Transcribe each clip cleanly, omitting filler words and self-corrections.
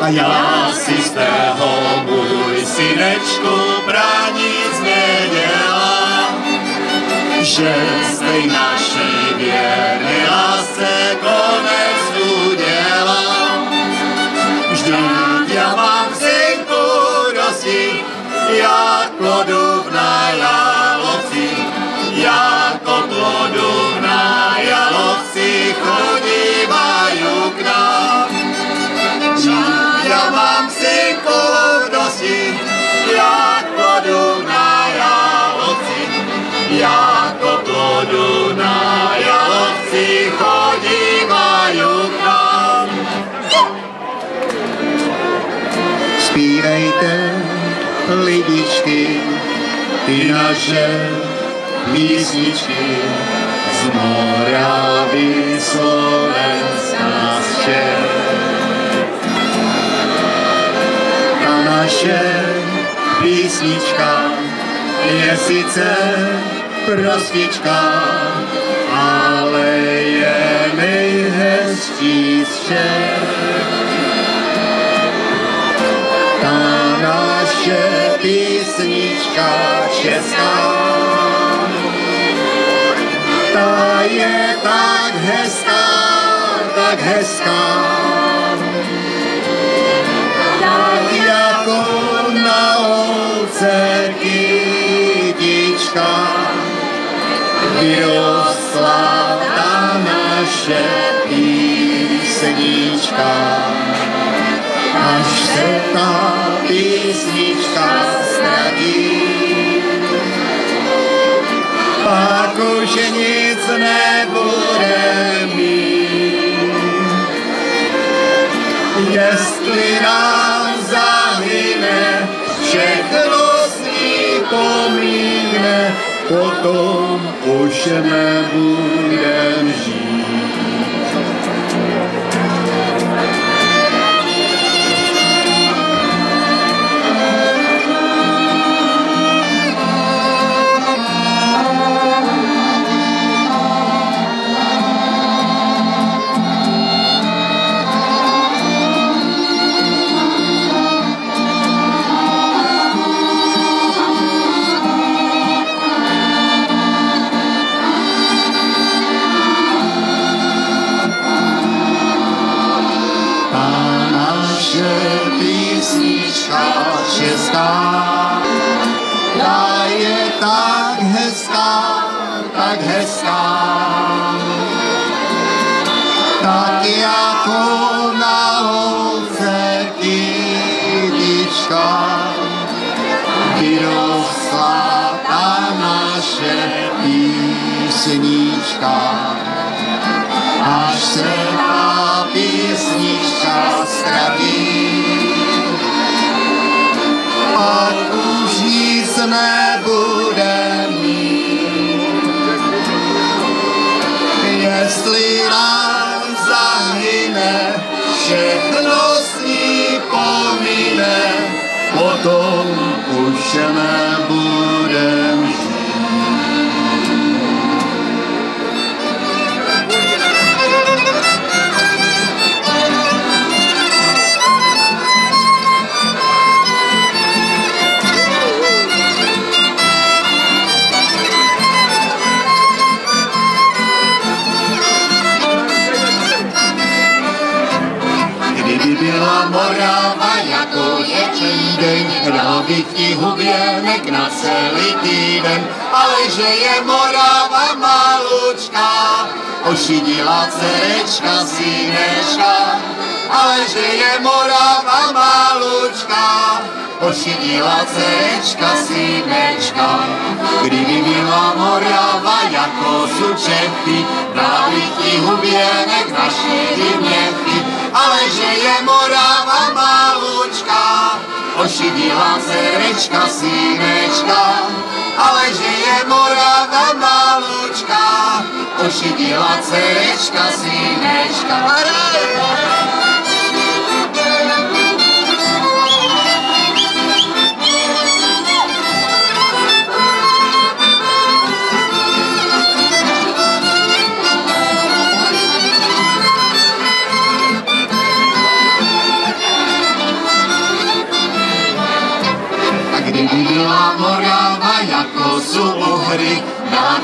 A já si z tého, můj synečku, pranic nedělám, že z tej našej věrnej lásce konec udělám. Vždyť já mám synku dosti, jak plodu na jalovci, jako plodu na jalovci chodívajú k nám. Já mám synku dosti, jak plodu na jalovci, jako plodu na jalovci chodívajú k nám. Zpívejte, lidičky, ty naše písničky, z Moravy Slovenska z Čech. Ta naše písnička je sice prostička, ale je nejhezčí z všech. Ta naše písnička česká, ta je tak hezká, tak hezká, tak jako na holce kytička vyrostla ta naše písnička. Až se ta písnička ztratí, pak už nic nebude mít. Jestli nám zahyne, všechno s ní pomíne, potom už nebudem žít. Písnička česká, ta je tak hezká, tak hezká, tak jako na holce kytička vyrostla ta naše písnička. Až se ta písnička ztratí, pak už nic nebude mít. Jestli nám zahyne, všechno s ní pomine, potom už nebudem žít. Byla Morava jako jeden deň, dal bych ti huběnek na celý týden, ale že je Morava malučka, ošidila dcerečka synečka, ale že je Morava malučka, ošidila dcerečka synečka. Kdyby byla Morava jako sú Čechy, dal bych ti huběnek na 4 měchy, ale že je Morava malučka, ošidila dcerečka synečka, ale že je Morava malučka, ošidila dcerečka synečka.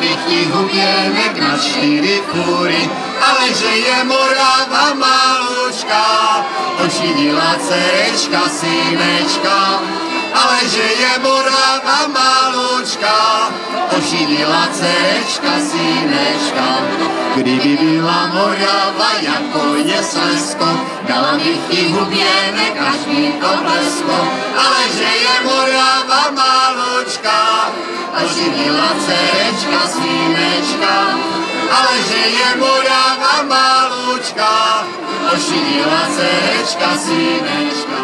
bych jí huběnek na 4 fůry, ale že je Morava malučka, ošidila dcerečka, synečka, ale že je Morava malučka, ošidila dcerečka, synečka. Kdyby byla Morava jako je Slezsko, dala bych jí huběnek až mi to blesko, ale že je Morava malučka, ošidila dcerečka, synečka, ale že je Morava malučka, ošidila dcerečka, synečka.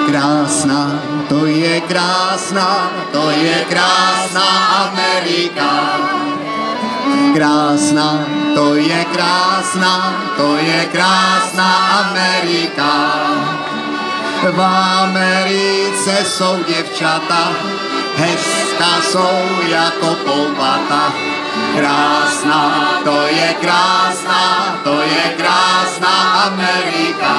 Krásná, to je krásná, to je krásná Amerika. Krásná, to je krásná, to je krásná Amerika. V Americe jsou děvčata, hezká jsou jako poupata. Krásná, to je krásná, to je krásná Amerika.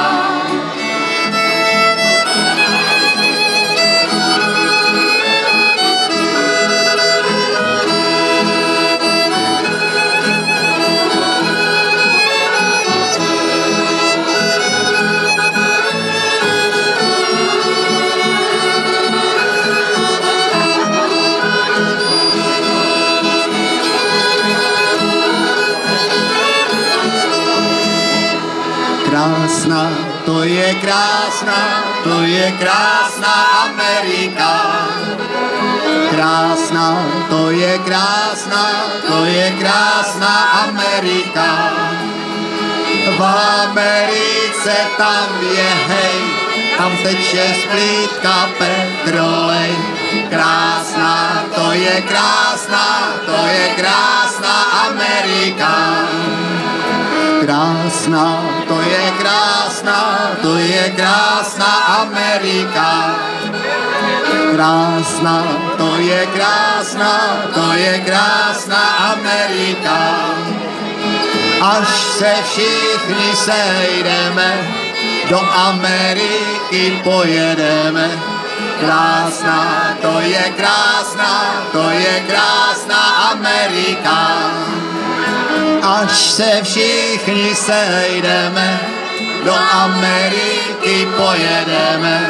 Krásná, to je krásná, to je krásná Amerika. Krásná, to je krásná, to je krásná Amerika. V Americe tam je hej, tam teče z plítka petrolej. Krásná, to je krásná, to je krásná Amerika. Krásná, to je krásná, to je krásná Amerika. Krásna, to je krásna Amerika. Až se všichni sejdeme, do Ameriky pojedeme. Krásná, to je krásná Amerika. Až se všichni sejdeme, do Ameriky pojedeme.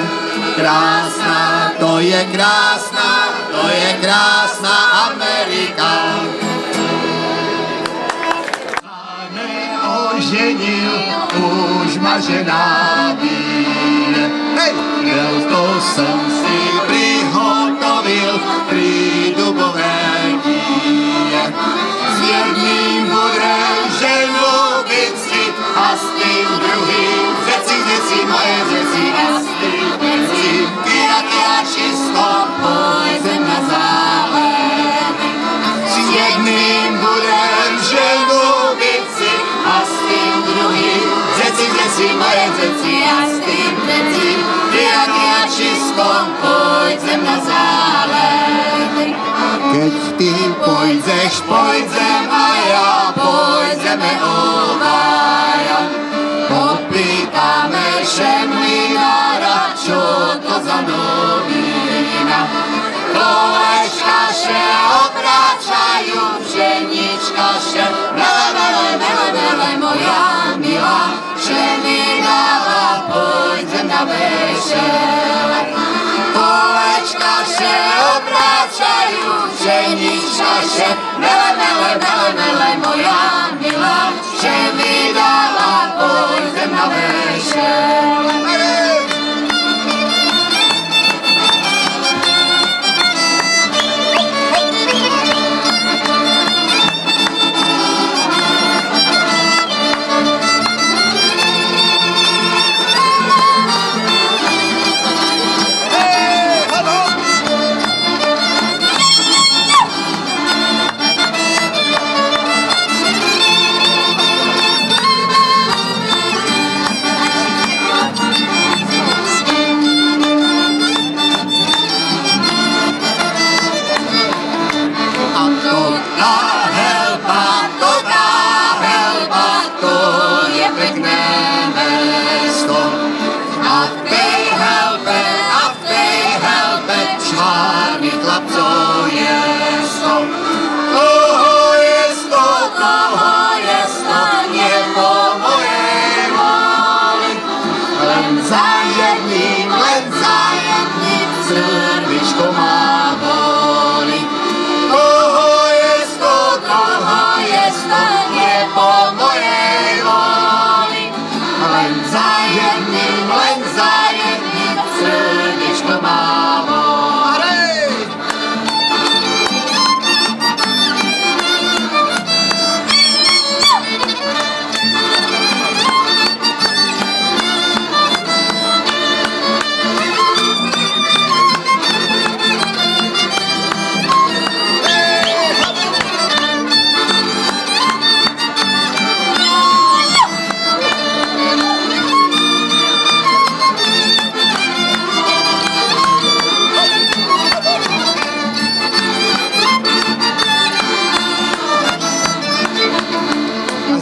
Krásná, to je krásná Amerika. Oženil, už má žena bíle. Hej! To jsem si prihotovil, pri dubové kýle. S jedným budem ženu byci a s tým druhým zeci moje zeci a s tým zeci. Kia čisto pojďem na zálet. S jedným budem ženu byci a s tým druhým zeci moje zeci a s tým zeci. Kia čisto pojďem na zálet. Keď ty pojďem a ja pojďeme obaja. Popýtame šemlinára, čo to za novina. Kolečka še obráčajú, pšenička še mele, moja milá. Šemlinára, pojďem na vešele. Kolečka še obráčajú, pšenička še mele, moja milá. Šemlinára, pojďem na vešele.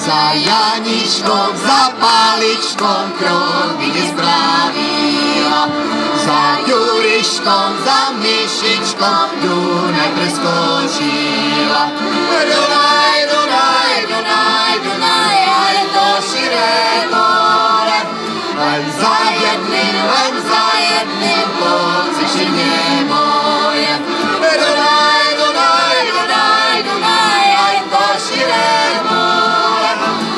Za Janičkom, za Paličkom krok by nespravila. Za Juriškom, za Myšičkom Dunaj preskočila. Dunaj, Dunaj, Dunaj, Dunaj, aj do širé more. Len za jedným pocešenie moje. Dunaj, Dunaj, Dunaj, Dunaj, aj do širé more.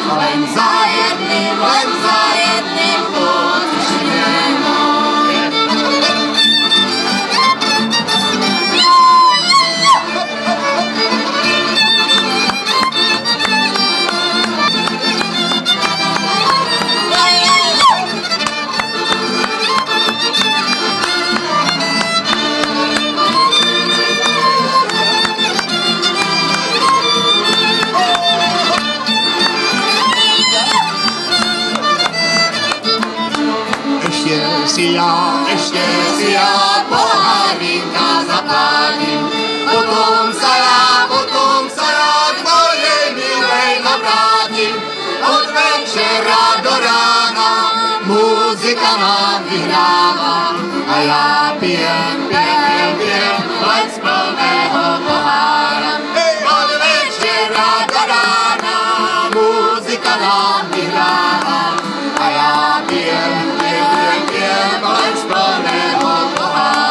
Len za jedným pocešenie moje. Ešte si ja pohár vínka zaplatím. Potom sa ja k mojej milej navrátím. Od večera do rána muzika nám vyhráva. A ja pijem, len z plného pohára. Od večera do rána muzika nám vyhráva. A ja pijem, len z plného pohára.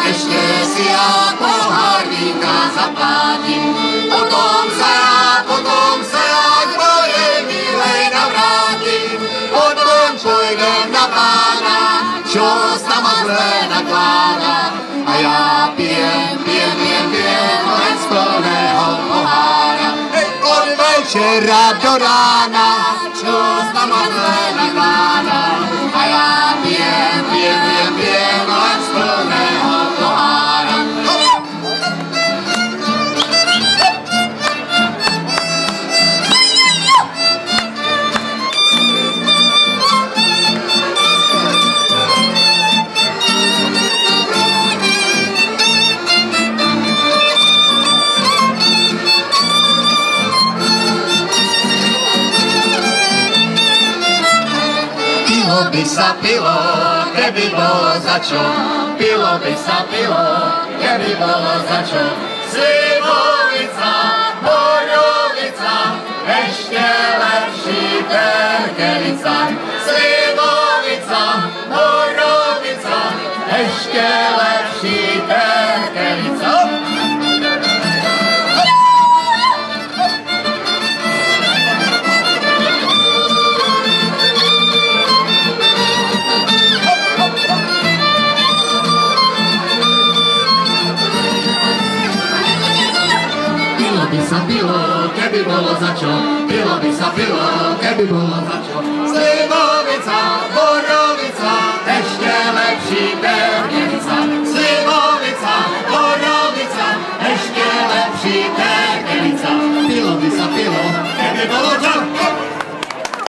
Ešte si ja pohár vínka zaplatím. Potom sa ja k mojej milej navrátim. Potom pôjdem na pána, čo sa ma zle nakláda. A ja pijem, len z plného pohára. Od večera do rána, čo sa ma zle nakláda. A ja pijem, len z plného pohára. Pilo by sa pilo, keby bolo za čo. Pilo by sa pilo, keby bolo za čo. Slivovica, borovica, ešte lepší perkerica. Slivovica, borovica, ešte lepší perkerica. Pilo by sa pilo, keby bolo za čo. Pilo by sa pilo, keby bolo za čo. Slivovica, borovica, ešte lepší perkerica. Slivovica, borovica, ešte lepší perkerica.